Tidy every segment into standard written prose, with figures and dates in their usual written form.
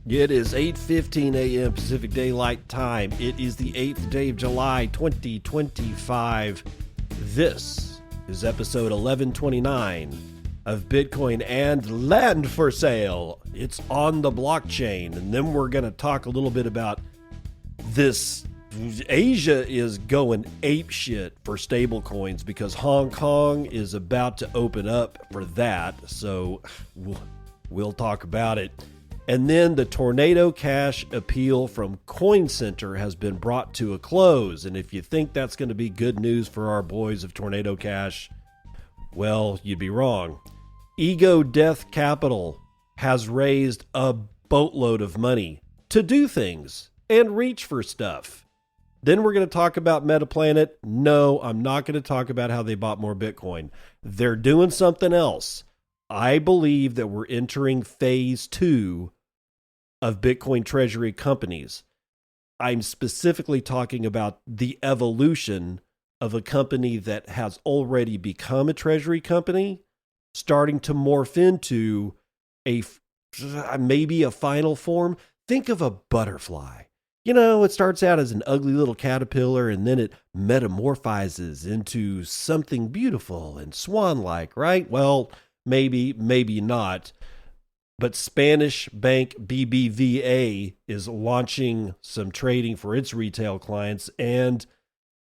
It is 8:15 a.m. Pacific Daylight Time. It is the 8th day of July, 2025. This is episode 1129 of Bitcoin and Land for Sale. It's on the blockchain. And then we're going to talk a little bit about this. Asia is going apeshit for stablecoins because Hong Kong is about to open up for that. So we'll talk about it. And then the Tornado Cash appeal from Coin Center has been brought to a close. And if you think that's going to be good news for our boys of Tornado Cash, well, you'd be wrong. Ego Death Capital has raised a boatload of money to do things and reach for stuff. Then we're going to talk about Metaplanet. No, I'm not going to talk about how they bought more Bitcoin. They're doing something else. I believe that we're entering phase 2 of Bitcoin treasury companies. I'm specifically talking about the evolution of a company that has already become a treasury company, starting to morph into maybe a final form. Think of a butterfly. You know, it starts out as an ugly little caterpillar and then it metamorphizes into something beautiful and swan-like, right? Well, maybe not. But Spanish bank BBVA is launching some trading for its retail clients, and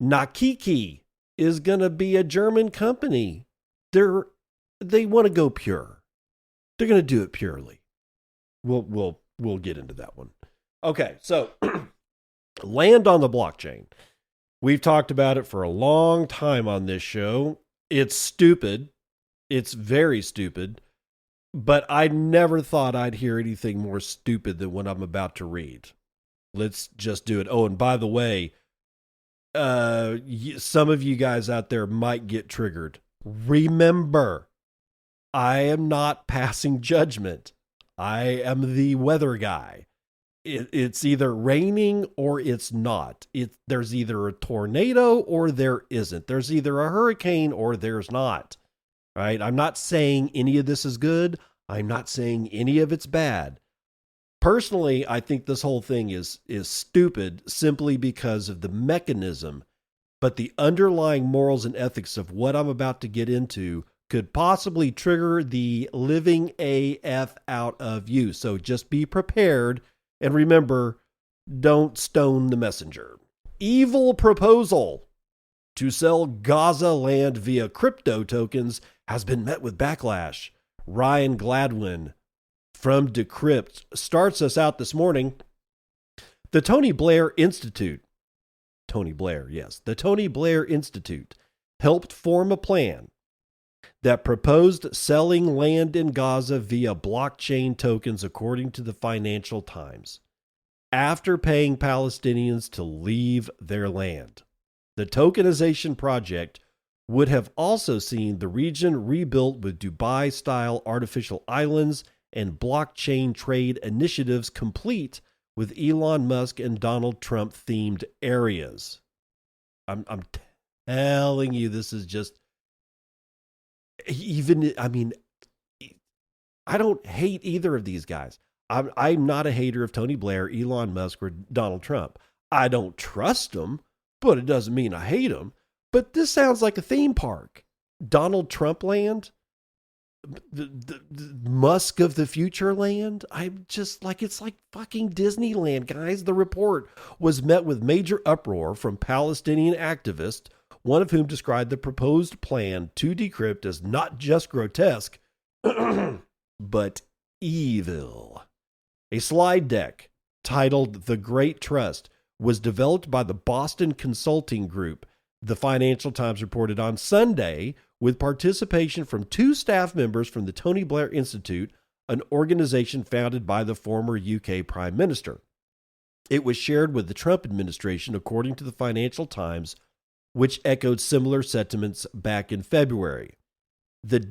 Nakiki is going to be a German company. They want to go pure. They're going to do it purely. We'll get into that one. Okay, so land on the blockchain. We've talked about it for a long time on this show. It's stupid. It's very stupid. But I never thought I'd hear anything more stupid than what I'm about to read. Let's just do it. Oh, and by the way, some of you guys out there might get triggered. Remember, I am not passing judgment. I am the weather guy. It's either raining or it's not. There's either a tornado or there isn't. There's either a hurricane or there's not. Right? I'm not saying any of this is good. I'm not saying any of it's bad. Personally, I think this whole thing is stupid simply because of the mechanism, but the underlying morals and ethics of what I'm about to get into could possibly trigger the living AF out of you. So just be prepared and remember, don't stone the messenger. Evil proposal to sell Gazaland via crypto tokens has been met with backlash. Ryan Gladwin from Decrypt starts us out this morning. The Tony Blair Institute helped form a plan that proposed selling land in Gaza via blockchain tokens, according to the Financial Times, after paying Palestinians to leave their land. The tokenization project would have also seen the region rebuilt with Dubai-style artificial islands and blockchain trade initiatives, complete with Elon Musk and Donald Trump-themed areas. I'm telling you, this is just... I don't hate either of these guys. I'm not a hater of Tony Blair, Elon Musk, or Donald Trump. I don't trust them, but it doesn't mean I hate them. But this sounds like a theme park. Donald Trump land? The Musk of the future land? I'm just like, it's like fucking Disneyland, guys. The report was met with major uproar from Palestinian activists, one of whom described the proposed plan to Decrypt as not just grotesque, but evil. A slide deck titled The Great Trust was developed by the Boston Consulting Group, the Financial Times reported on Sunday, with participation from 2 staff members from the Tony Blair Institute, an organization founded by the former UK Prime Minister. It was shared with the Trump administration, according to the Financial Times, which echoed similar sentiments back in February. The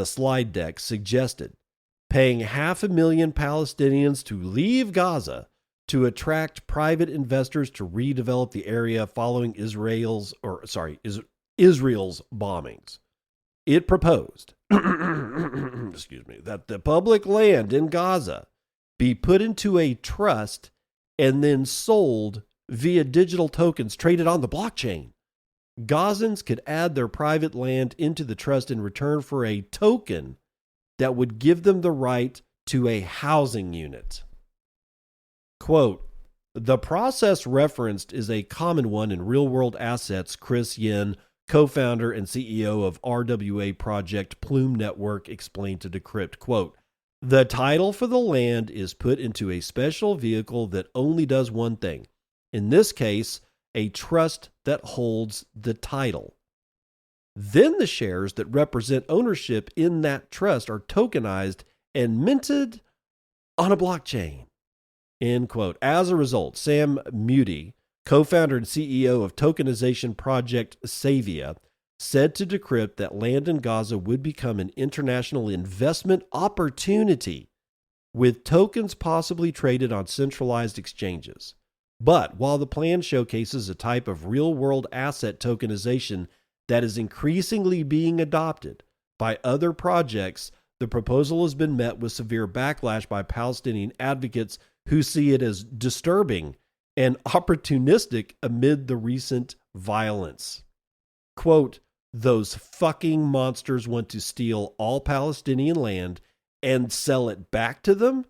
slide deck, suggested paying 500,000 Palestinians to leave Gaza to attract private investors to redevelop the area following Israel's bombings. It proposed excuse me, that the public land in Gaza be put into a trust and then sold via digital tokens traded on the blockchain. Gazans could add their private land into the trust in return for a token that would give them the right to a housing unit. Quote, the process referenced is a common one in real-world assets, Chris Yin, co-founder and CEO of RWA project Plume Network, explained to Decrypt. Quote, the title for the land is put into a special vehicle that only does one thing. In this case, a trust that holds the title. Then the shares that represent ownership in that trust are tokenized and minted on a blockchain. End quote. As a result, Sam Moody, co-founder and CEO of tokenization project Savia, said to Decrypt that land in Gaza would become an international investment opportunity with tokens possibly traded on centralized exchanges. But while the plan showcases a type of real-world asset tokenization that is increasingly being adopted by other projects, the proposal has been met with severe backlash by Palestinian advocates who see it as disturbing and opportunistic amid the recent violence. Quote, those fucking monsters want to steal all Palestinian land and sell it back to them,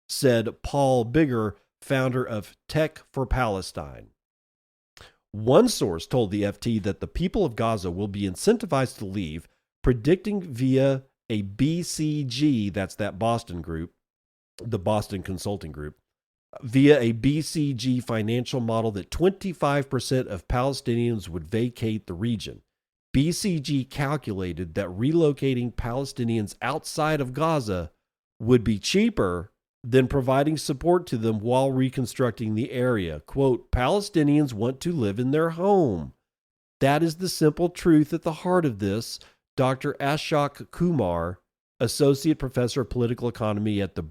said Paul Bigger, founder of Tech for Palestine. One source told the FT that the people of Gaza will be incentivized to leave, predicting via a BCG, that's that Boston group, the Boston Consulting Group, via a BCG financial model that 25% of Palestinians would vacate the region. BCG calculated that relocating Palestinians outside of Gaza would be cheaper than providing support to them while reconstructing the area. Quote, Palestinians want to live in their home. That is the simple truth at the heart of this, Dr. Ashok Kumar, associate professor of political economy at the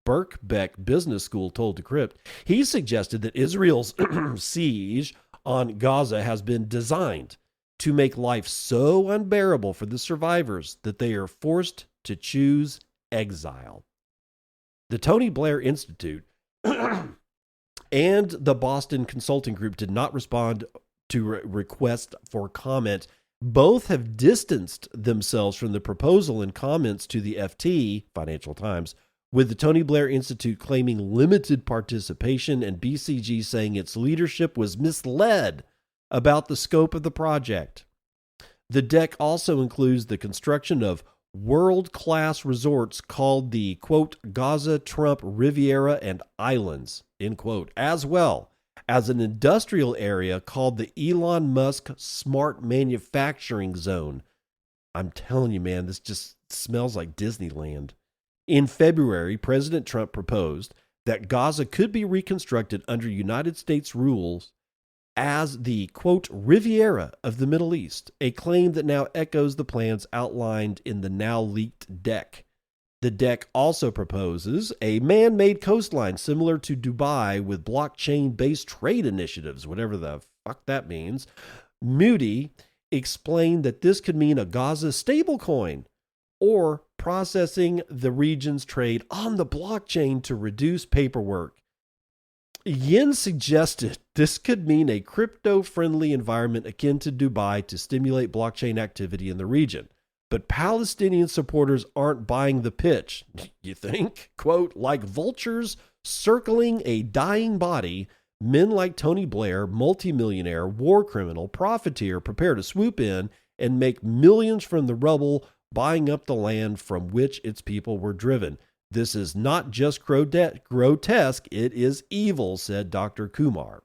Birkbeck Business School, told Decrypt. He suggested that Israel's siege on Gaza has been designed to make life so unbearable for the survivors that they are forced to choose exile. The Tony Blair Institute and the Boston Consulting Group did not respond to requests for comment. Both have distanced themselves from the proposal in comments to the FT, Financial Times, with the Tony Blair Institute claiming limited participation and BCG saying its leadership was misled about the scope of the project. The deck also includes the construction of world-class resorts called the, quote, Gaza Trump Riviera and Islands, end quote, as well as an industrial area called the Elon Musk Smart Manufacturing Zone. I'm telling you, man, this just smells like Disneyland. In February, President Trump proposed that Gaza could be reconstructed under United States rules as the, quote, Riviera of the Middle East, a claim that now echoes the plans outlined in the now leaked deck. The deck also proposes a man-made coastline similar to Dubai with blockchain-based trade initiatives, whatever the fuck that means. Moody explained that this could mean a Gaza stablecoin or processing the region's trade on the blockchain to reduce paperwork. Yin suggested this could mean a crypto-friendly environment akin to Dubai to stimulate blockchain activity in the region. But Palestinian supporters aren't buying the pitch. You think? Quote, like vultures circling a dying body, men like Tony Blair, multimillionaire, war criminal, profiteer, prepare to swoop in and make millions from the rubble, buying up the land from which its people were driven. This is not just grotesque, it is evil, said Dr. Kumar.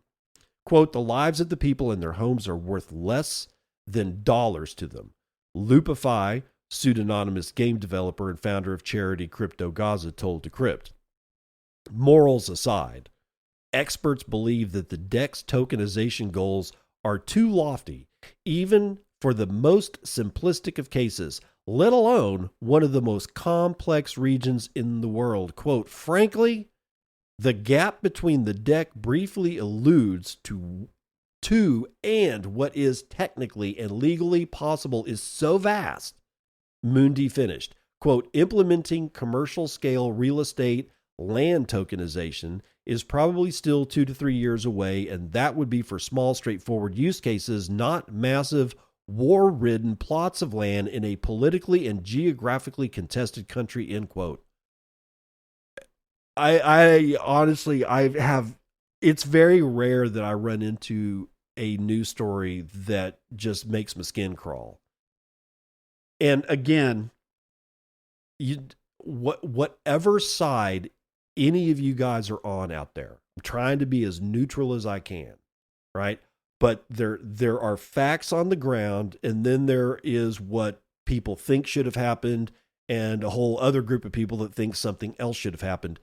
Quote, the lives of the people in their homes are worth less than dollars to them. Loopify, pseudonymous game developer and founder of charity Crypto Gaza, told Decrypt. Morals aside, experts believe that the deck's tokenization goals are too lofty, even for the most simplistic of cases, let alone one of the most complex regions in the world. Quote, frankly, the gap between the deck briefly alludes to and what is technically and legally possible is so vast Mundi finished. Quote, implementing commercial scale real estate land tokenization is probably still 2 to 3 years away, and that would be for small, straightforward use cases, not massive, war-ridden plots of land in a politically and geographically contested country, end quote. I honestly, it's very rare that I run into a news story that just makes my skin crawl. And again, whatever side any of you guys are on out there, I'm trying to be as neutral as I can, right? But there are facts on the ground, and then there is what people think should have happened, and a whole other group of people that think something else should have happened.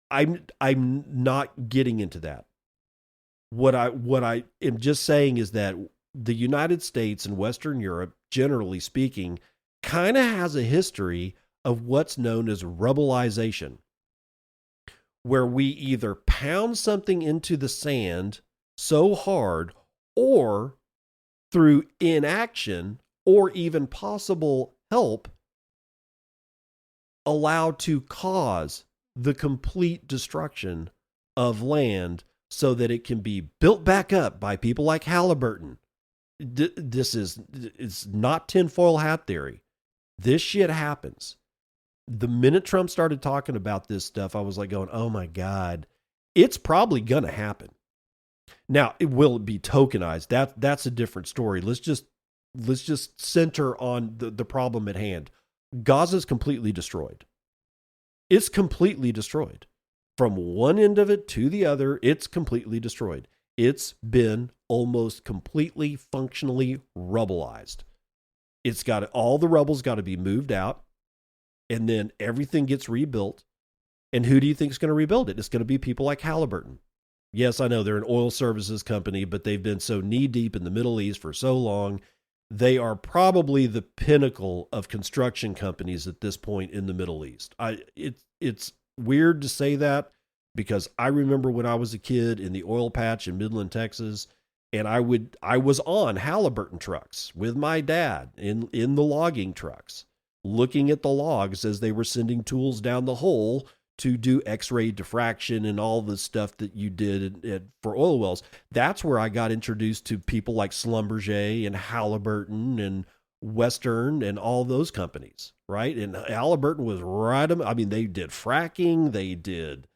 I'm not getting into that. What I am just saying is that the United States and Western Europe, generally speaking, kind of has a history of what's known as rebelization, where we either pound something into the sand so hard, or through inaction or even possible help, allow to cause the complete destruction of land so that it can be built back up by people like Halliburton. It's not tinfoil hat theory. This shit happens. The minute Trump started talking about this stuff, I was like going, oh my God, it's probably going to happen. Now, will it be tokenized? That's a different story. Let's just center on the problem at hand. Gaza's completely destroyed. It's completely destroyed. From one end of it to the other, it's completely destroyed. It's been almost completely functionally rubbleized. It's got all the rubble's got to be moved out, and then everything gets rebuilt. And who do you think is going to rebuild it? It's going to be people like Halliburton. Yes, I know they're an oil services company, but they've been so knee deep in the Middle East for so long. They are probably the pinnacle of construction companies at this point in the Middle East. It's weird to say that, because I remember when I was a kid in the oil patch in Midland, Texas, and I was on Halliburton trucks with my dad in the logging trucks, looking at the logs as they were sending tools down the hole to do X-ray diffraction and all the stuff that you did for oil wells. That's where I got introduced to people like Schlumberger and Halliburton and Western and all those companies, right? And Halliburton was right. I mean, they did fracking, they did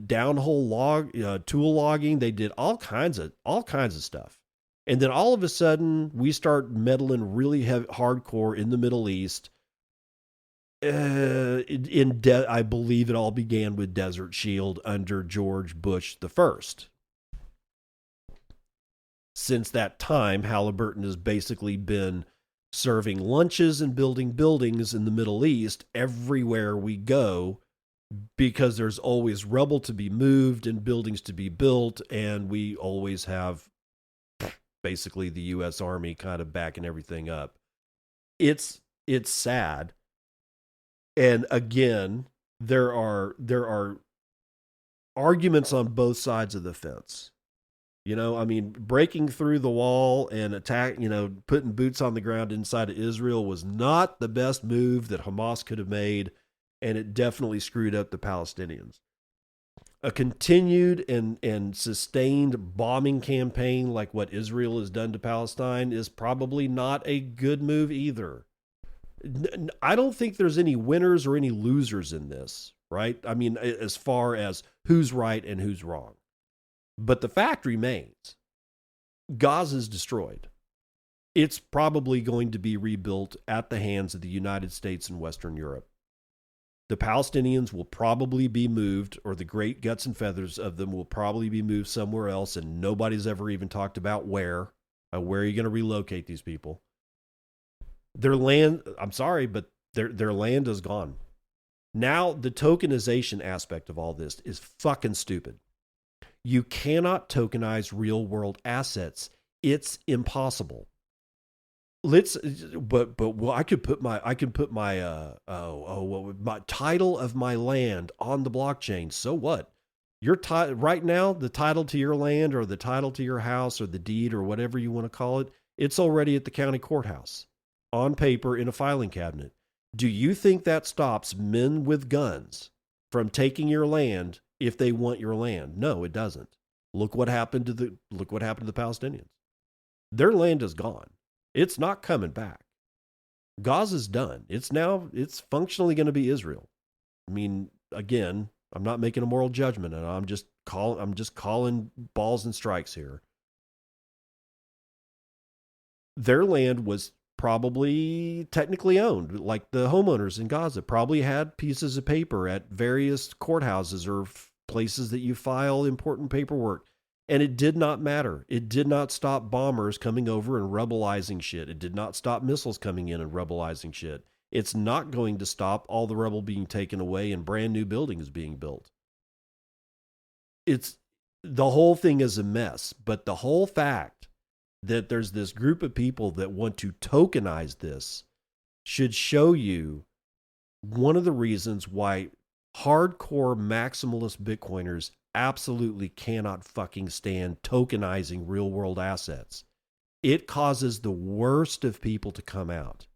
downhole tool logging, they did all kinds of stuff. And then all of a sudden, we start meddling really hardcore in the Middle East. I believe it all began with Desert Shield under George Bush the First. Since that time, Halliburton has basically been serving lunches and building buildings in the Middle East everywhere we go, because there's always rubble to be moved and buildings to be built, and we always have basically the U.S. Army kind of backing everything up. It's sad. And again, there are arguments on both sides of the fence. You know, I mean, breaking through the wall and putting boots on the ground inside of Israel was not the best move that Hamas could have made, and it definitely screwed up the Palestinians. A continued and sustained bombing campaign like what Israel has done to Palestine is probably not a good move either. I don't think there's any winners or any losers in this, right? I mean, as far as who's right and who's wrong. But the fact remains, Gaza's destroyed. It's probably going to be rebuilt at the hands of the United States and Western Europe. The Palestinians will probably be moved, or the great guts and feathers of them will probably be moved somewhere else, and nobody's ever even talked about where. Where are you going to relocate these people? Their land, I'm sorry, but their land is gone. Now, the tokenization aspect of all this is fucking stupid. You cannot tokenize real world assets. It's impossible. But I could put my my title of my land on the blockchain. So what? Right now, the title to your land or the title to your house or the deed or whatever you want to call it, it's already at the county courthouse. on paper in a filing cabinet. Do you think that stops men with guns from taking your land if they want your land? No, it doesn't. Look what happened to the Palestinians. Their land is gone. It's not coming back. Gaza's done. It's functionally going to be Israel. I mean, again, I'm not making a moral judgment, and I'm just calling balls and strikes here. Their land was probably technically owned, like the homeowners in Gaza probably had pieces of paper at various courthouses or places that you file important paperwork. And it did not matter. It did not stop bombers coming over and rebelizing shit. It did not stop missiles coming in and rebelizing shit. It's not going to stop all the rubble being taken away and brand new buildings being built. The whole thing is a mess, but the whole fact that there's this group of people that want to tokenize this should show you one of the reasons why hardcore maximalist Bitcoiners absolutely cannot fucking stand tokenizing real world assets. It causes the worst of people to come out.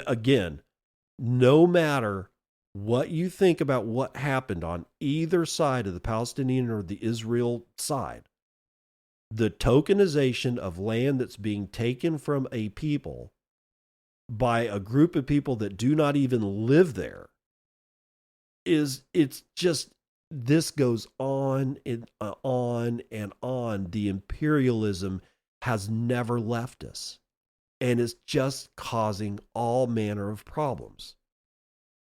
Again, no matter what you think about what happened on either side of the Palestinian or the Israel side, the tokenization of land that's being taken from a people by a group of people that do not even live there this goes on and on and on. The imperialism has never left us and is just causing all manner of problems.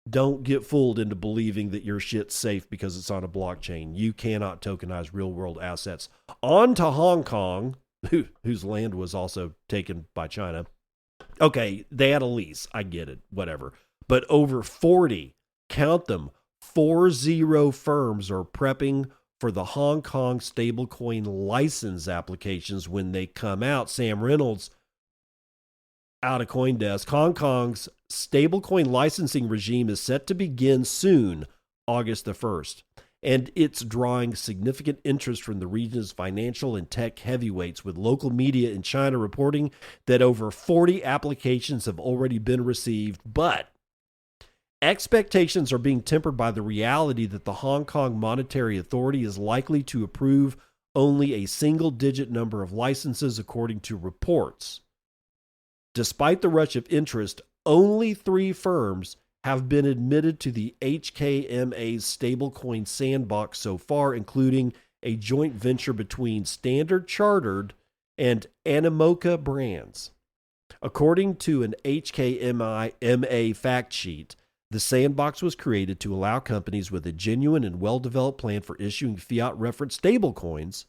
Don't get fooled into believing that your shit's safe because it's on a blockchain. You cannot tokenize real world assets. On to Hong Kong, whose land was also taken by China. Okay, they had a lease. I get it, whatever. But over 40, count them, 40 firms are prepping for the Hong Kong stablecoin license applications when they come out. Sam Reynolds out of CoinDesk. Hong Kong's stablecoin licensing regime is set to begin soon, August the 1st. And it's drawing significant interest from the region's financial and tech heavyweights, with local media in China reporting that over 40 applications have already been received. But expectations are being tempered by the reality that the Hong Kong Monetary Authority is likely to approve only a single-digit number of licenses, according to reports. Despite the rush of interest, only 3 firms have been admitted to the HKMA's stablecoin sandbox so far, including a joint venture between Standard Chartered and Animoca Brands. According to an HKMA fact sheet, the sandbox was created to allow companies with a genuine and well-developed plan for issuing fiat-referenced stablecoins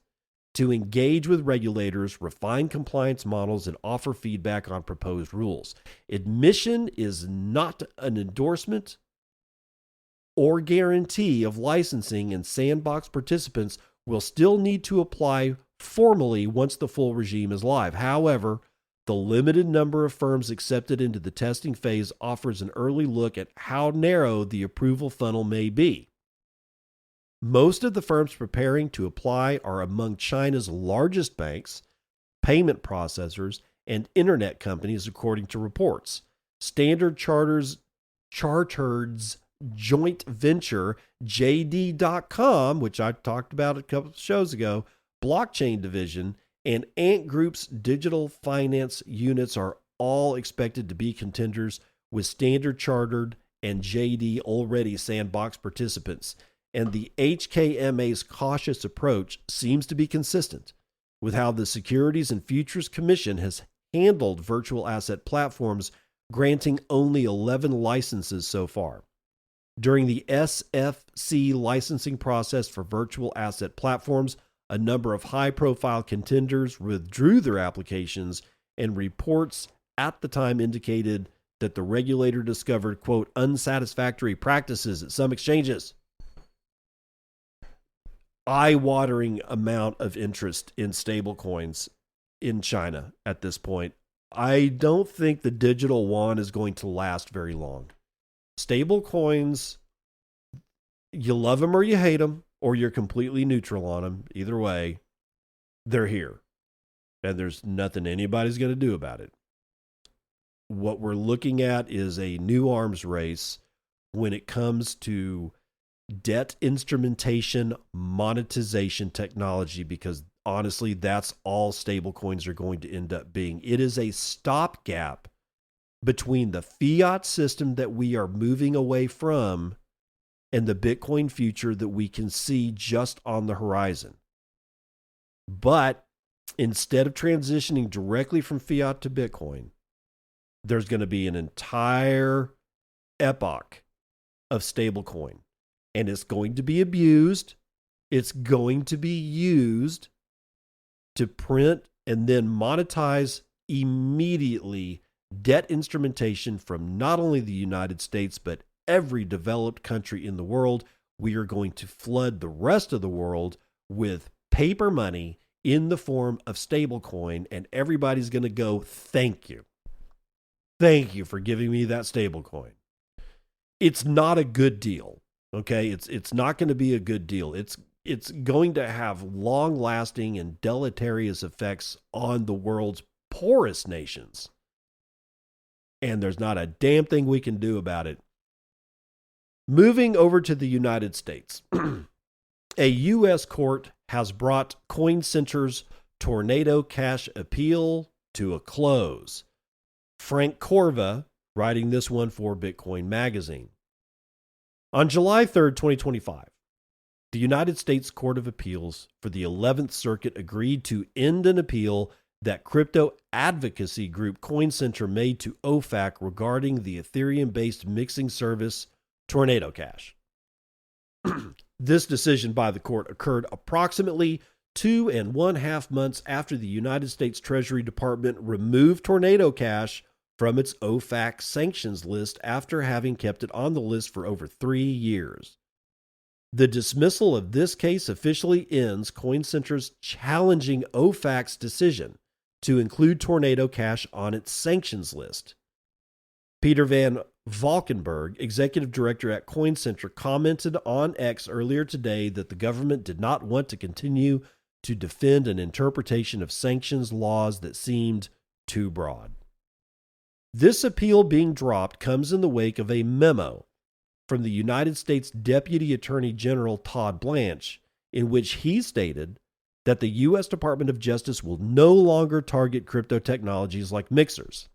to engage with regulators, refine compliance models, and offer feedback on proposed rules. Admission is not an endorsement or guarantee of licensing, and sandbox participants will still need to apply formally once the full regime is live. However, the limited number of firms accepted into the testing phase offers an early look at how narrow the approval funnel may be. Most of the firms preparing to apply are among China's largest banks, payment processors, and internet companies, according to reports. Standard Chartered's joint venture, JD.com, which I talked about a couple of shows ago, blockchain division, and Ant Group's digital finance units are all expected to be contenders, with Standard Chartered and JD already sandbox participants. And the HKMA's cautious approach seems to be consistent with how the Securities and Futures Commission has handled virtual asset platforms, granting only 11 licenses so far. During the SFC licensing process for virtual asset platforms, a number of high-profile contenders withdrew their applications, and reports at the time indicated that the regulator discovered, quote, unsatisfactory practices at some exchanges. Eye-watering amount of interest in stablecoins in China at this point. I don't think the digital yuan is going to last very long. Stablecoins, you love them or you hate them, or you're completely neutral on them. Either way, they're here. And there's nothing anybody's going to do about it. what we're looking at is a new arms race when it comes to debt instrumentation monetization technology, because honestly, that's all stablecoins are going to end up being. It is a stopgap between the fiat system that we are moving away from and the Bitcoin future that we can see just on the horizon. But instead of transitioning directly from fiat to Bitcoin, there's going to be an entire epoch of stablecoin, and it's going to be abused. It's going to be used to print and then monetize immediately debt instrumentation from not only the United States, but every developed country in the world. We are going to flood the rest of the world with paper money in the form of stablecoin, and everybody's going to go, thank you. Thank you for giving me that stablecoin. It's not a good deal, okay? It's not going to be a good deal. It's going to have long-lasting and deleterious effects on the world's poorest nations. And there's not a damn thing we can do about it. Moving over to the United States, a U.S. court has brought CoinCenter's Tornado Cash appeal to a close. Frank Corva writing this one for Bitcoin Magazine. On July 3rd, 2025, the United States Court of Appeals for the 11th Circuit agreed to end an appeal that crypto advocacy group CoinCenter made to OFAC regarding the Ethereum-based mixing service Tornado Cash. This decision by the court occurred approximately 2.5 months after the United States Treasury Department removed Tornado Cash from its OFAC sanctions list after having kept it on the list for over 3 years. The dismissal of this case officially ends CoinCenter's challenging OFAC's decision to include Tornado Cash on its sanctions list. Peter Van Valkenburg, executive director at CoinCenter, commented on X earlier today that the government did not want to continue to defend an interpretation of sanctions laws that seemed too broad. This appeal being dropped comes in the wake of a memo from the United States Deputy Attorney General Todd Blanche, in which he stated that the U.S. Department of Justice will no longer target crypto technologies like mixers.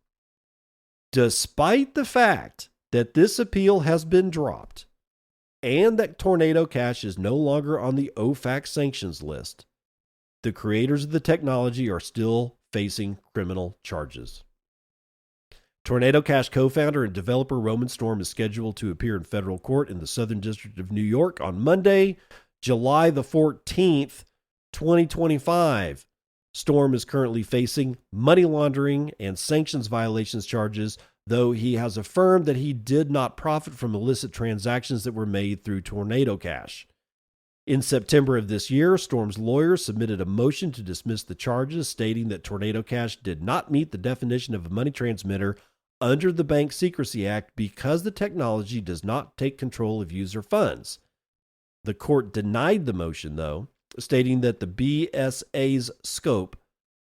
Despite the fact that this appeal has been dropped and that Tornado Cash is no longer on the OFAC sanctions list, the creators of the technology are still facing criminal charges. Tornado Cash co-founder and developer Roman Storm is scheduled to appear in federal court in the Southern District of New York on Monday, July the 14th, 2025. Storm is currently facing money laundering and sanctions violations charges, though he has affirmed that he did not profit from illicit transactions that were made through Tornado Cash. In September of this year, Storm's lawyers submitted a motion to dismiss the charges, stating that Tornado Cash did not meet the definition of a money transmitter under the Bank Secrecy Act because the technology does not take control of user funds. The court denied the motion, though, stating that the BSA's scope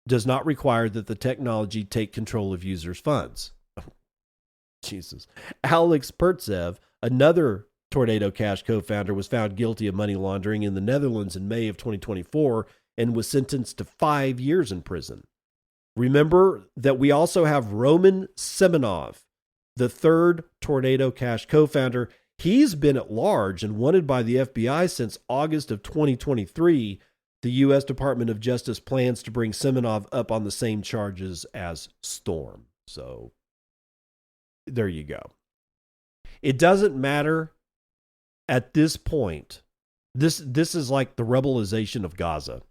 does not require that the technology take control of users' funds. Jesus. Alex Pertsev, another Tornado Cash co-founder, was found guilty of money laundering in the Netherlands in May of 2024 and was sentenced to 5 years in prison. Remember that we also have Roman Semenov, the third Tornado Cash co-founder. He's been at large and wanted by the FBI since August of 2023. The U.S. Department of Justice plans to bring Semenov up on the same charges as Storm. So there you go. It doesn't matter at this point. This is like the rebelization of Gaza.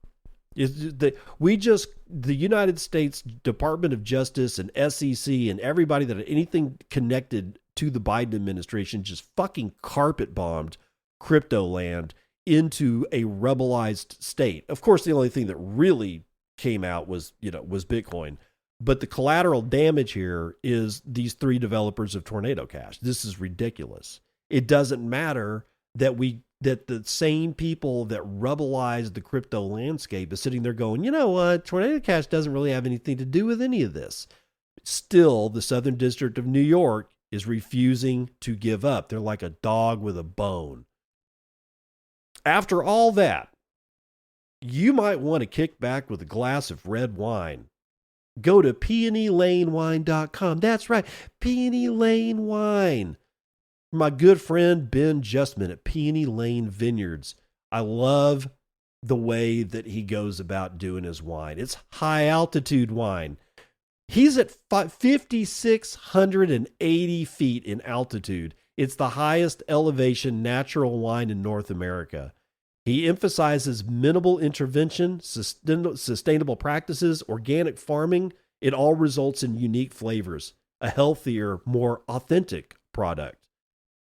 The United States Department of Justice and SEC and everybody that had anything connected to the Biden administration just fucking carpet bombed crypto land into a rebelized state. Of course, the only thing that really came out was Bitcoin. But the collateral damage here is these three developers of Tornado Cash. This is ridiculous. It doesn't matter that the same people that rebelized the crypto landscape is sitting there going, you know what, Tornado Cash doesn't really have anything to do with any of this. Still, the Southern District of New York is refusing to give up. They're like a dog with a bone. After all that, you might want to kick back with a glass of red wine. Go to peonylanewine.com. That's right, Peony Lane Wine. My good friend Ben Justman at Peony Lane Vineyards. I love the way that he goes about doing his wine. It's high altitude wine. He's at 5,680 feet in altitude. It's the highest elevation natural wine in North America. He emphasizes minimal intervention, sustainable practices, organic farming. It all results in unique flavors, a healthier, more authentic product.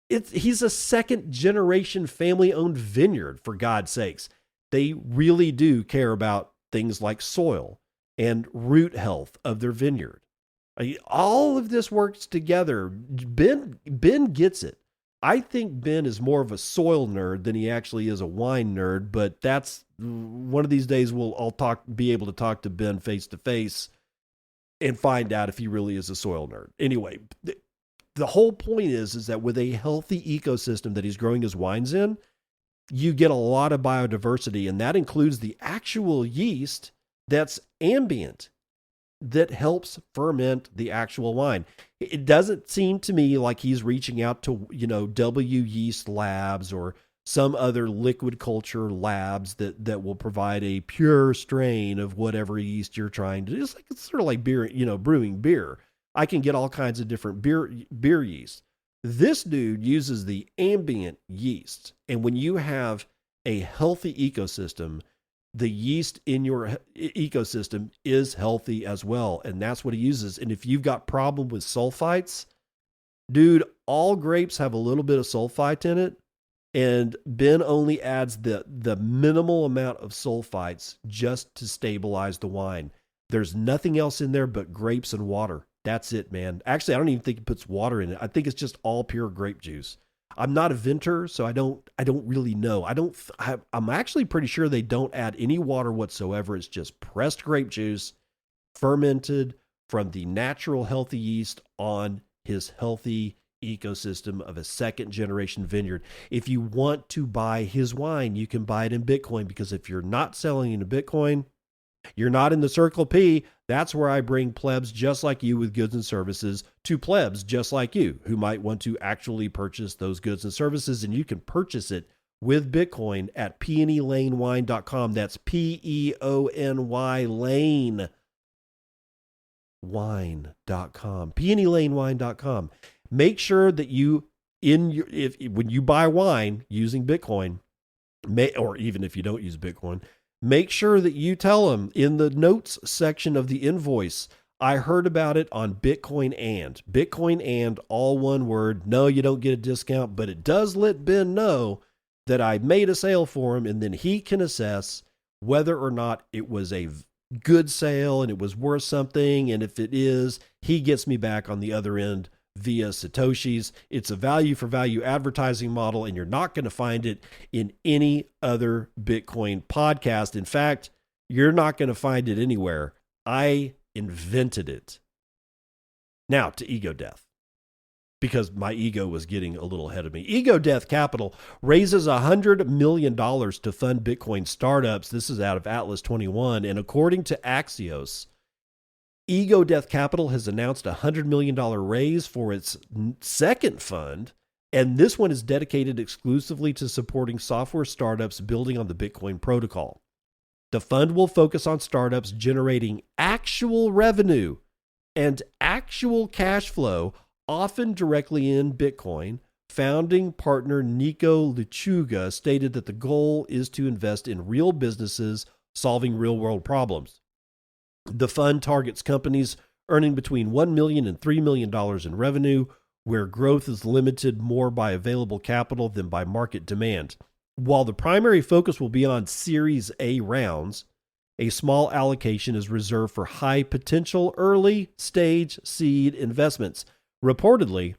He's a second-generation family-owned vineyard, for God's sakes. They really do care about things like soil and root health of their vineyard. All of this works together. Ben gets it. I think Ben is more of a soil nerd than he actually is a wine nerd, but that's one of these days I'll be able to talk to Ben face to face and find out if he really is a soil nerd. Anyway, the whole point is that with a healthy ecosystem that he's growing his wines in, you get a lot of biodiversity, and that includes the actual yeast that's ambient that helps ferment the actual wine. It doesn't seem to me like he's reaching out to, W Yeast Labs or some other liquid culture labs that will provide a pure strain of whatever yeast you're trying to do. It's sort of like beer, brewing beer. I can get all kinds of different beer yeast. This dude uses the ambient yeast. And when you have a healthy ecosystem, the yeast in your ecosystem is healthy as well. And that's what he uses. And if you've got problem with sulfites, dude, all grapes have a little bit of sulfite in it. And Ben only adds the minimal amount of sulfites just to stabilize the wine. There's nothing else in there but grapes and water. That's it, man. Actually, I don't even think he puts water in it. I think it's just all pure grape juice. I'm not a vintner, so I don't really know. I'm actually pretty sure they don't add any water whatsoever. It's just pressed grape juice, fermented from the natural healthy yeast on his healthy ecosystem of a second generation vineyard. If you want to buy his wine, you can buy it in Bitcoin, because if you're not selling into Bitcoin, you're not in the Circle P. That's where I bring plebs just like you with goods and services to plebs just like you who might want to actually purchase those goods and services. And you can purchase it with Bitcoin at peonylanewine.com. That's Peony Lane wine.com. Peonylanewine.com. Make sure that when you buy wine using Bitcoin, or even if you don't use Bitcoin, make sure that you tell them in the notes section of the invoice, I heard about it on Bitcoin and all one word. No, you don't get a discount, but it does let Ben know that I made a sale for him, and then he can assess whether or not it was a good sale and it was worth something. And if it is, he gets me back on the other end via Satoshis. It's a value for value advertising model, and you're not going to find it in any other Bitcoin podcast. In fact, you're not going to find it anywhere. I invented it. Now to ego death, because my ego was getting a little ahead of me. Ego Death Capital raises $100 million to fund Bitcoin startups. This is out of Atlas 21. And according to Axios, Ego Death Capital has announced a $100 million raise for its second fund, and this one is dedicated exclusively to supporting software startups building on the Bitcoin protocol. The fund will focus on startups generating actual revenue and actual cash flow, often directly in Bitcoin. Founding partner Nico Lechuga stated that the goal is to invest in real businesses solving real-world problems. The fund targets companies earning between $1 million and $3 million in revenue, where growth is limited more by available capital than by market demand. While the primary focus will be on Series A rounds, a small allocation is reserved for high potential early stage seed investments. Reportedly,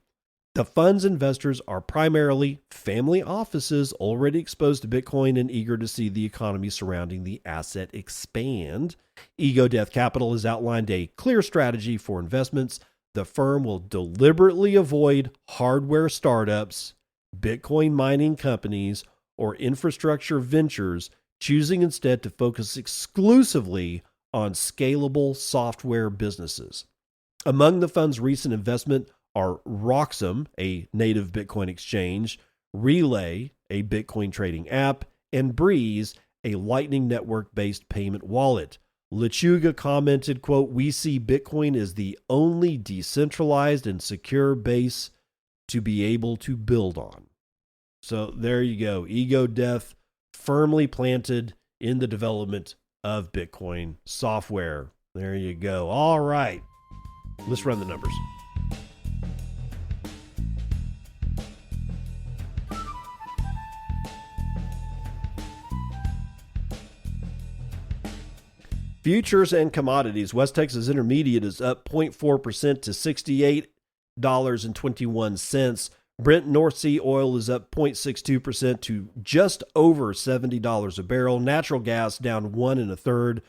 The fund's investors are primarily family offices already exposed to Bitcoin and eager to see the economy surrounding the asset expand. Ego Death Capital has outlined a clear strategy for investments. The firm will deliberately avoid hardware startups, Bitcoin mining companies, or infrastructure ventures, choosing instead to focus exclusively on scalable software businesses. Among the fund's recent investment are Roxum, a native Bitcoin exchange, Relay, a Bitcoin trading app, and Breeze, a Lightning Network-based payment wallet. Lechuga commented, quote, "We see Bitcoin as the only decentralized and secure base to be able to build on." So there you go. Ego Death firmly planted in the development of Bitcoin software. There you go. All right. Let's run the numbers. Futures and commodities. West Texas Intermediate is up 0.4% to $68.21. Brent North Sea oil is up 0.62% to just over $70 a barrel. Natural gas down 1 1/3,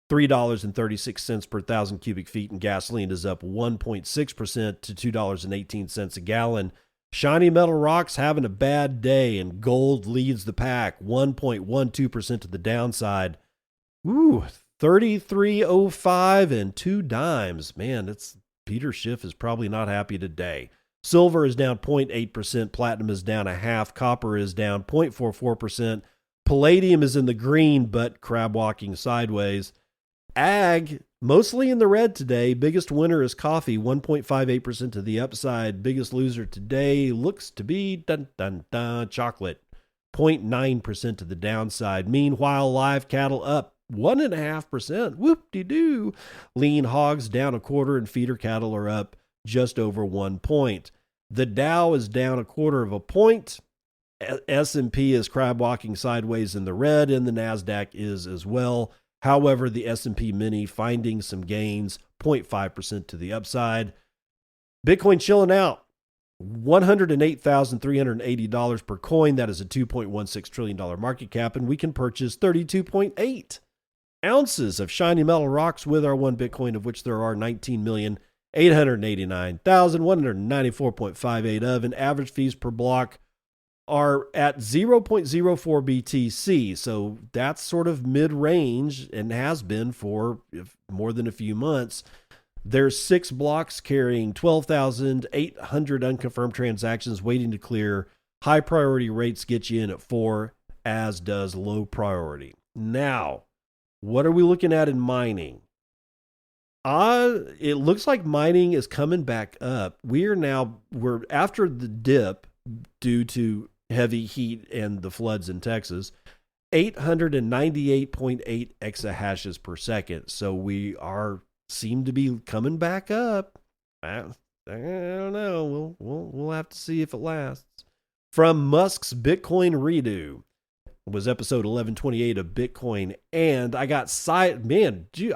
$3.36 per thousand cubic feet, and gasoline is up 1.6% to $2.18 a gallon. Shiny metal rocks having a bad day, and gold leads the pack, 1.12% to the downside. Ooh, 33.05 and 2 dimes. Man, Peter Schiff is probably not happy today. Silver is down 0.8%, platinum is down 0.5%, copper is down 0.44%, palladium is in the green but crab walking sideways. Ag, mostly in the red today. Biggest winner is coffee, 1.58% to the upside. Biggest loser today looks to be chocolate, 0.9% to the downside. Meanwhile, live cattle up 1.5%. Whoop-de-doo. Lean hogs down 1/4 and feeder cattle are up just over 1 point. The Dow is down 1/4 of a point. S&P is crab walking sideways in the red, and the NASDAQ is as well. However, the S&P Mini finding some gains, 0.5% to the upside. Bitcoin chilling out, $108,380 per coin. That is a $2.16 trillion market cap, and we can purchase 32.8 ounces of shiny metal rocks with our 1 Bitcoin, of which there are 19,889,194.58 of, and average fees per block are at 0.04 BTC. So that's sort of mid-range and has been for more than a few months. There's 6 blocks carrying 12,800 unconfirmed transactions waiting to clear. High priority rates get you in at 4, as does low priority. Now, what are we looking at in mining? It looks like mining is coming back up. We're after the dip due to heavy heat and the floods in Texas, 898.8 exahashes per second. So we seem to be coming back up. I don't know. We'll have to see if it lasts. From Musk's Bitcoin Redo was episode 1128 of Bitcoin, and I got I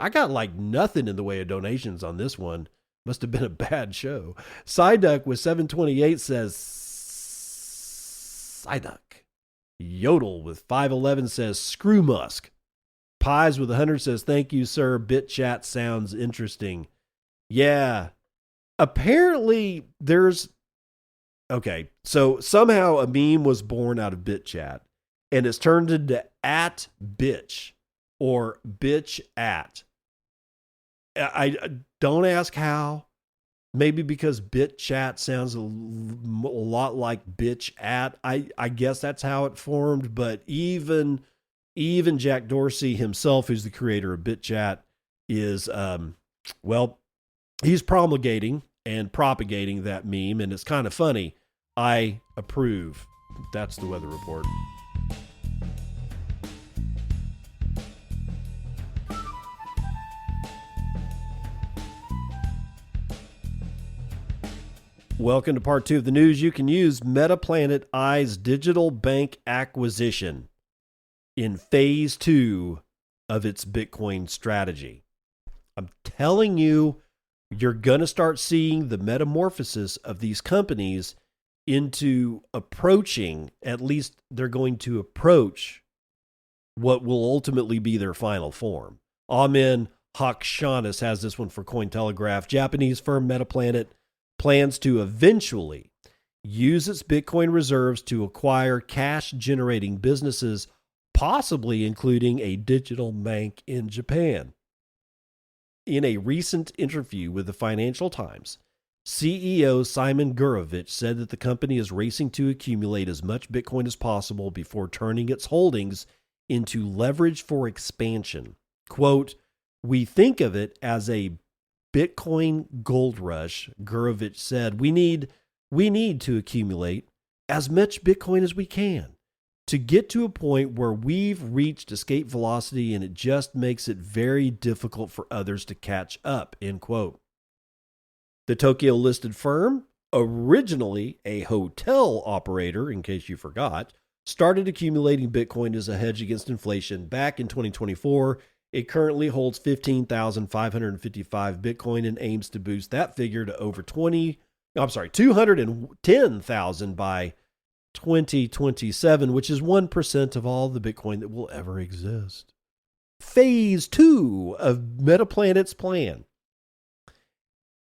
got like nothing in the way of donations on this one. Must have been a bad show. Psyduck with 728 says Psyduck. Yodel with 511 says screw Musk. Pies with 100 says thank you, sir. BitChat sounds interesting. Yeah. Apparently so somehow a meme was born out of BitChat, and it's turned into at bitch or bitch at. I don't ask how. Maybe because BitChat sounds a lot like bitch at. I guess that's how it formed. But even Jack Dorsey himself, who's the creator of BitChat, is he's promulgating and propagating that meme, and it's kind of funny. I approve. That's the weather report. Welcome to part 2 of the news you can use. Metaplanet eyes digital bank acquisition in phase 2 of its Bitcoin strategy. I'm telling you, You're going to start seeing the metamorphosis of these companies into approaching, at least they're going to approach what will ultimately be their final form. Amen Hakshanis has this one for Cointelegraph. Japanese firm Metaplanet plans to eventually use its Bitcoin reserves to acquire cash-generating businesses, possibly including a digital bank in Japan. In a recent interview with the Financial Times, CEO Simon Gurovich said that the company is racing to accumulate as much Bitcoin as possible before turning its holdings into leverage for expansion. Quote, "We think of it as a Bitcoin gold rush," Gurovich said. We need to accumulate as much Bitcoin as we can to get to a point where we've reached escape velocity and it just makes it very difficult for others to catch up, end quote. The Tokyo-listed firm, originally a hotel operator, in case you forgot, started accumulating Bitcoin as a hedge against inflation back in 2024. It currently holds 15,555 Bitcoin and aims to boost that figure to over 210,000 by 2027, which is 1% of all the Bitcoin that will ever exist. Phase 2 of Metaplanet's plan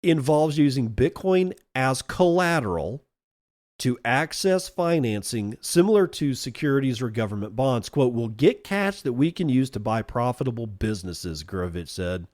involves using Bitcoin as collateral to access financing similar to securities or government bonds. Quote, "We'll get cash that we can use to buy profitable businesses," Gurovich said.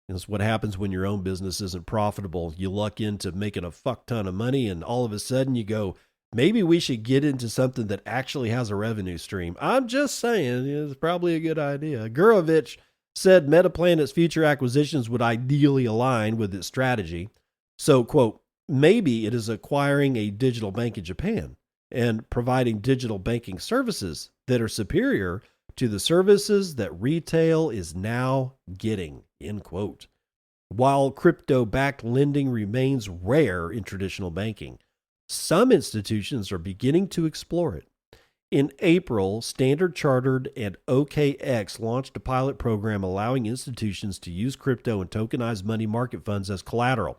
And that's what happens when your own business isn't profitable. You luck into making a fuck ton of money, and all of a sudden you go, maybe we should get into something that actually has a revenue stream. I'm just saying, it's probably a good idea. Gurovich said Metaplanet's future acquisitions would ideally align with its strategy. So, quote, "Maybe it is acquiring a digital bank in Japan and providing digital banking services that are superior to the services that retail is now getting," end quote. While crypto-backed lending remains rare in traditional banking, some institutions are beginning to explore it. In April, Standard Chartered and OKX launched a pilot program allowing institutions to use crypto and tokenized money market funds as collateral.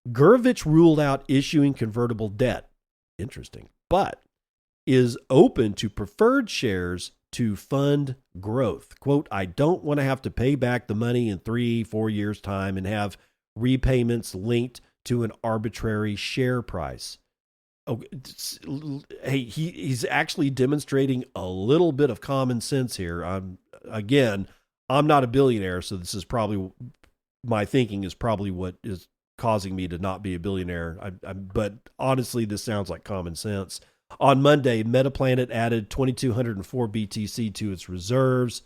Gurovich ruled out issuing convertible debt, interesting, but is open to preferred shares to fund growth. Quote, "I don't want to have to pay back the money in 3-4 years' time and have repayments linked to an arbitrary share price." Oh, hey, he's actually demonstrating a little bit of common sense here. I'm not a billionaire, so this is probably, my thinking is probably what is causing me to not be a billionaire. But honestly, this sounds like common sense. On Monday, Metaplanet added 2,204 BTC to its reserves.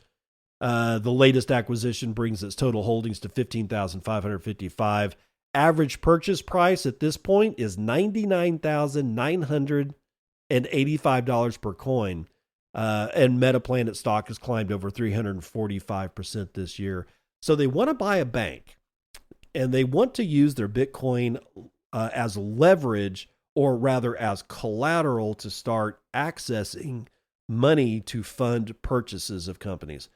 The latest acquisition brings its total holdings to 15,555. Average purchase price at this point is $99,985 per coin. And Metaplanet stock has climbed over 345% this year. So they want to buy a bank, and they want to use their Bitcoin as leverage, or rather as collateral, to start accessing money to fund purchases of companies.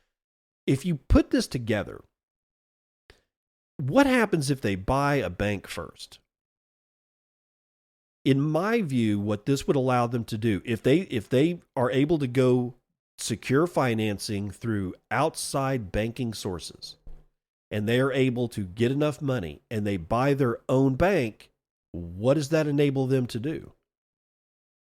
If you put this together, what happens if they buy a bank first? In my view, what this would allow them to do, if they are able to go secure financing through outside banking sources, and they are able to get enough money and they buy their own bank, what does that enable them to do?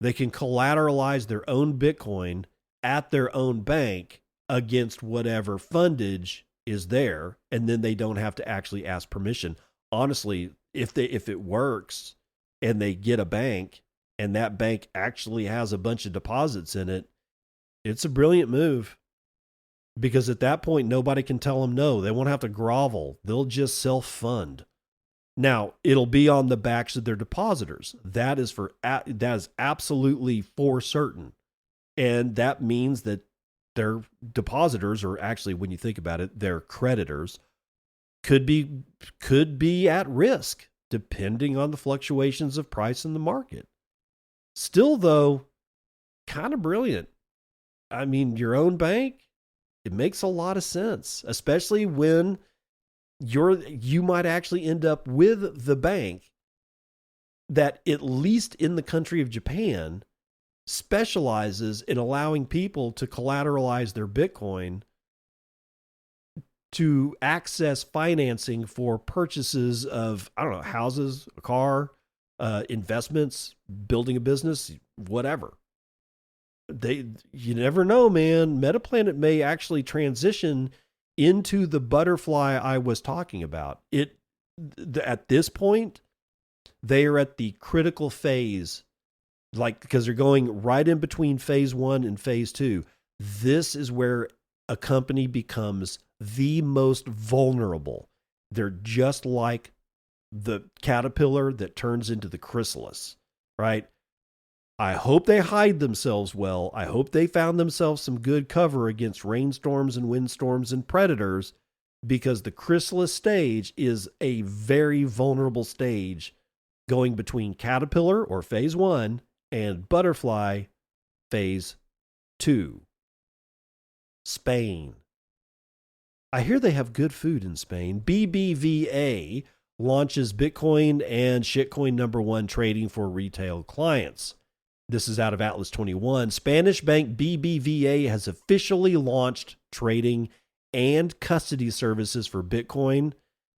They can collateralize their own Bitcoin at their own bank against whatever fundage is there, and then they don't have to actually ask permission. Honestly, if it works and they get a bank and that bank actually has a bunch of deposits in it, it's a brilliant move, because at that point nobody can tell them no. They won't have to grovel. They'll just self-fund. Now, it'll be on the backs of their depositors. That is absolutely for certain. And that means that their depositors, or actually, when you think about it, their creditors, could be at risk depending on the fluctuations of price in the market. Still, though, kind of brilliant. I mean, your own bank, it makes a lot of sense, especially when you might actually end up with the bank that, at least in the country of Japan, specializes in allowing people to collateralize their Bitcoin to access financing for purchases of, I don't know, houses, a car, investments, building a business, whatever. You never know, man. Metaplanet may actually transition into the butterfly I was talking about. At this point, they are at the critical phase, because they're going right in between phase 1 and phase 2. This is where a company becomes the most vulnerable. They're just like the caterpillar that turns into the chrysalis, right? I hope they hide themselves well. I hope they found themselves some good cover against rainstorms and windstorms and predators, because the chrysalis stage is a very vulnerable stage, going between caterpillar, or phase 1, and butterfly, phase 2. Spain. I hear they have good food in Spain. BBVA launches Bitcoin and shitcoin #1 trading for retail clients. This is out of Atlas 21. Spanish bank BBVA has officially launched trading and custody services for Bitcoin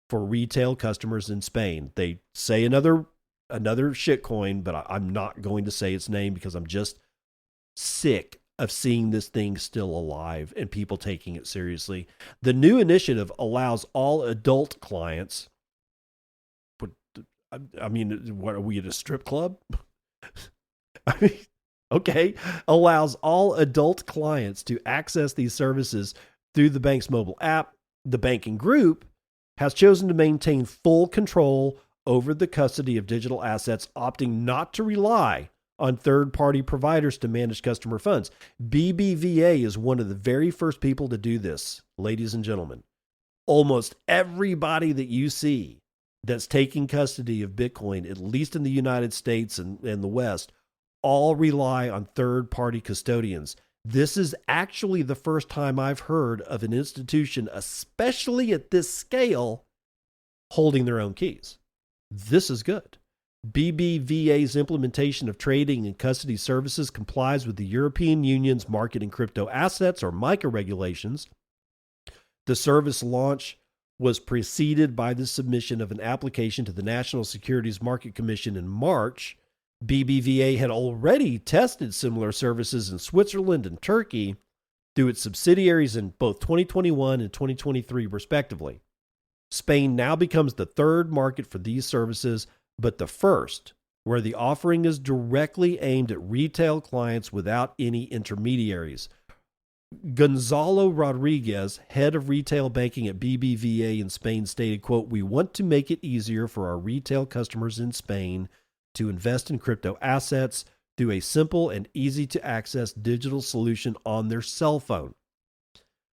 for retail customers in Spain. They say another shitcoin, but I'm not going to say its name because I'm just sick of seeing this thing still alive and people taking it seriously. The new initiative allows all adult clients. I mean, what are we at a strip club? I mean, okay. Allows all adult clients to access these services through the bank's mobile app. The banking group has chosen to maintain full control over the custody of digital assets, opting not to rely on third-party providers to manage customer funds. BBVA is one of the very first people to do this, ladies and gentlemen. Almost everybody that you see that's taking custody of Bitcoin, at least in the United States and the West, all rely on third-party custodians. This is actually the first time I've heard of an institution, especially at this scale, holding their own keys. This is good. BBVA's implementation of trading and custody services complies with the European Union's market in crypto assets, or MiCA, regulations. The service launch was preceded by the submission of an application to the National Securities Market Commission in March. BBVA had already tested similar services in Switzerland and Turkey through its subsidiaries in both 2021 and 2023, respectively. Spain now becomes the third market for these services, but the first, where the offering is directly aimed at retail clients without any intermediaries. Gonzalo Rodriguez, head of retail banking at BBVA in Spain, stated, quote, "We want to make it easier for our retail customers in Spain to invest in crypto assets through a simple and easy to access digital solution on their cell phone."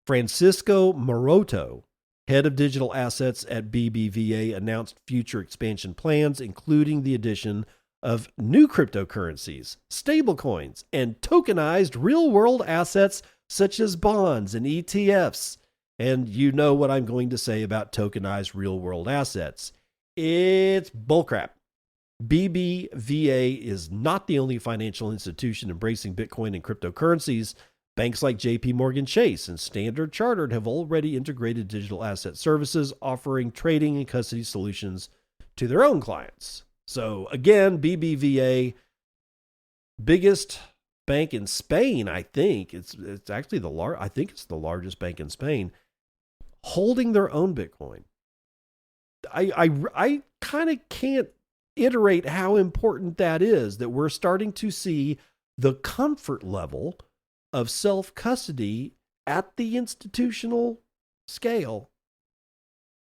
Francisco Maroto, head of digital assets at BBVA, announced future expansion plans, including the addition of new cryptocurrencies, stablecoins, and tokenized real-world assets such as bonds and ETFs. And you know what I'm going to say about tokenized real-world assets. It's bullcrap. BBVA is not the only financial institution embracing Bitcoin and cryptocurrencies. Banks like JP Morgan Chase and Standard Chartered have already integrated digital asset services, offering trading and custody solutions to their own clients. So again, BBVA, biggest bank in Spain, I think. It's actually I think it's the largest bank in Spain, holding their own Bitcoin. I kind of can't iterate how important that is, that we're starting to see the comfort level of self-custody at the institutional scale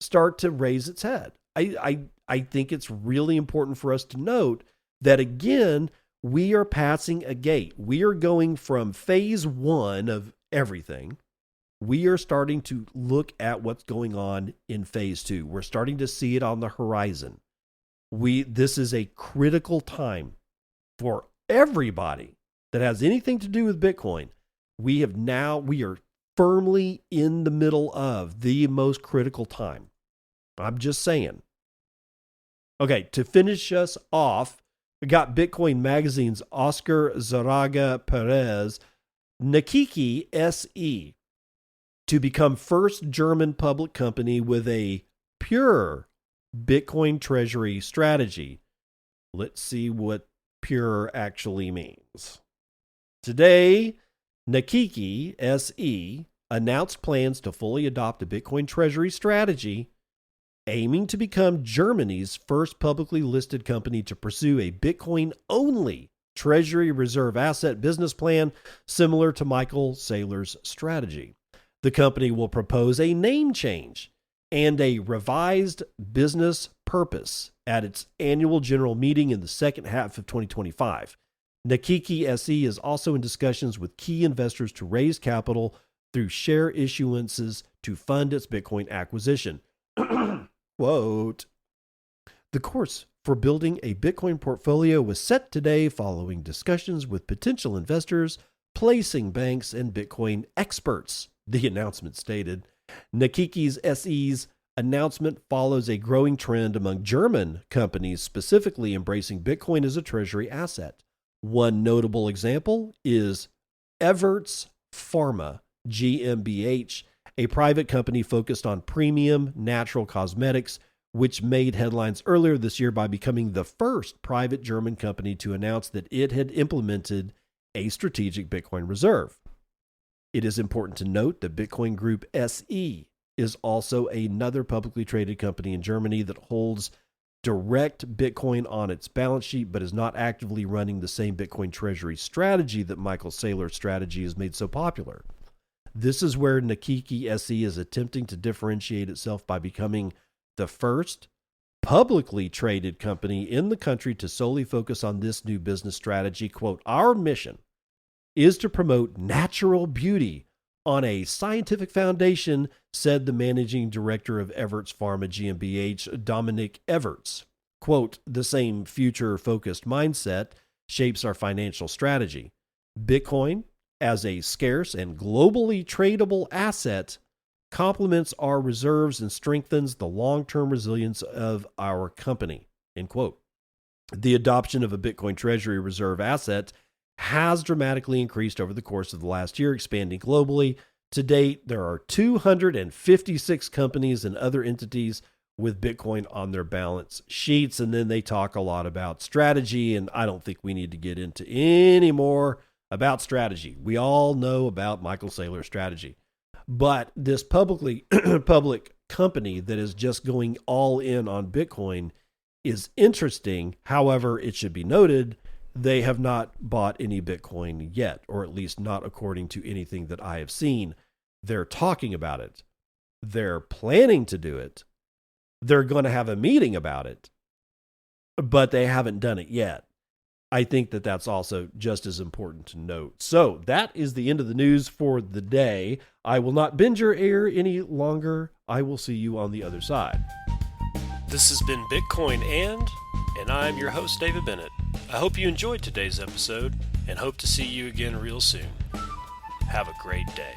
start to raise its head. I think it's really important for us to note that, again, we are passing a gate. We are going from phase 1 of everything. We are starting to look at what's going on in phase 2. We're starting to see it on the horizon. This is a critical time for everybody that has anything to do with Bitcoin. We are firmly in the middle of the most critical time. I'm just saying. Okay, to finish us off, we got Bitcoin Magazine's Oscar Zaraga Perez, Nakiki SE, to become first German public company with a pure Bitcoin treasury strategy. Let's see what pure actually means. Today, Nakiki SE announced plans to fully adopt a Bitcoin treasury strategy, aiming to become Germany's first publicly listed company to pursue a Bitcoin-only treasury reserve asset business plan similar to Michael Saylor's strategy. The company will propose a name change and a revised business purpose at its annual general meeting in the second half of 2025. Nakiki SE is also in discussions with key investors to raise capital through share issuances to fund its Bitcoin acquisition. Quote, the course for building a Bitcoin portfolio was set today following discussions with potential investors, placing banks, and Bitcoin experts, the announcement stated. Nakiki's SE's announcement follows a growing trend among German companies specifically embracing Bitcoin as a treasury asset. One notable example is Everts Pharma, GmbH, a private company focused on premium natural cosmetics, which made headlines earlier this year by becoming the first private German company to announce that it had implemented a strategic Bitcoin reserve. It is important to note that Bitcoin Group SE is also another publicly traded company in Germany that holds direct Bitcoin on its balance sheet, but is not actively running the same Bitcoin treasury strategy that Michael Saylor's strategy has made so popular. This is where Nakiki SE is attempting to differentiate itself by becoming the first publicly traded company in the country to solely focus on this new business strategy. Quote, our mission is to promote natural beauty on a scientific foundation, said the managing director of Everts Pharma GmbH, Dominic Everts. Quote, the same future-focused mindset shapes our financial strategy. Bitcoin, as a scarce and globally tradable asset, complements our reserves and strengthens the long-term resilience of our company, end quote. The adoption of a Bitcoin treasury reserve asset has dramatically increased over the course of the last year, expanding globally. To date, there are 256 companies and other entities with Bitcoin on their balance sheets. And then they talk a lot about strategy, and I don't think we need to get into any more about strategy. We all know about Michael Saylor's strategy. But this public company that is just going all in on Bitcoin is interesting. However, it should be noted, they have not bought any Bitcoin yet, or at least not according to anything that I have seen. They're talking about it. They're planning to do it. They're going to have a meeting about it, but they haven't done it yet. I think that that's also just as important to note. So that is the end of the news for the day. I will not bend your ear any longer. I will see you on the other side. This has been Bitcoin and I'm your host, David Bennett. I hope you enjoyed today's episode and hope to see you again real soon. Have a great day.